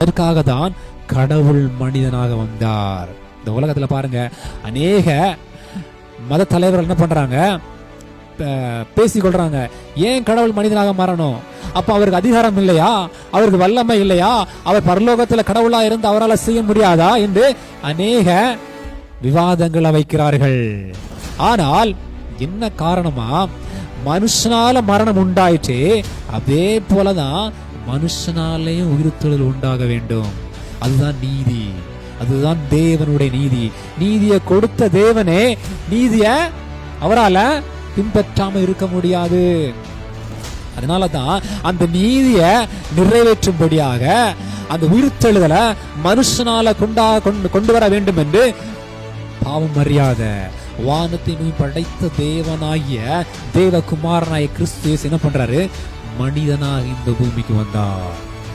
அதற்காக தான் கடவுள் மனிதனாக வந்தார். இந்த உலகத்துல பாருங்க, அநேக மத தலைவர்கள் என்ன பண்றாங்க, பேசிக்கொள்றாங்க, ஏன் கடவுள் மனிதனாக மாறணும், அப்ப அவருக்கு அதிகாரம் இல்லையா, அவருக்கு வல்லமை இல்லையா, அவர் பரலோகத்துல கடவுளா இருந்து அவரால் செய்ய முடியாதா என்று அநேக விவாதங்களை வைக்கிறார்கள். ஆனால் என்ன காரணமா, மனுஷனால மரணம் உண்டாயிற்று, அதே போலதான் மனுஷனாலேயும் உயிர்த்தெழுதல் உண்டாக வேண்டும். அதுதான் நீதி, அதுதான் தேவனுடைய நீதி. நீதியை கொடுத்த தேவனே நீதிய அவரால பின்பற்றாம இருக்க முடியாது. அதனாலதான் அந்த நீதிய நிறைவேற்றும்படியாக அந்த உயிர்த்தெழுதலை மனுஷனால கொண்டு வர வேண்டும் என்று பாவம் அறியாத வானத்தை படைத்த தேவனாகிய தேவகுமாரனாய கிறிஸ்து என்ன பண்றாரு, மனிதனாக இந்த பூமிக்கு வந்தார்.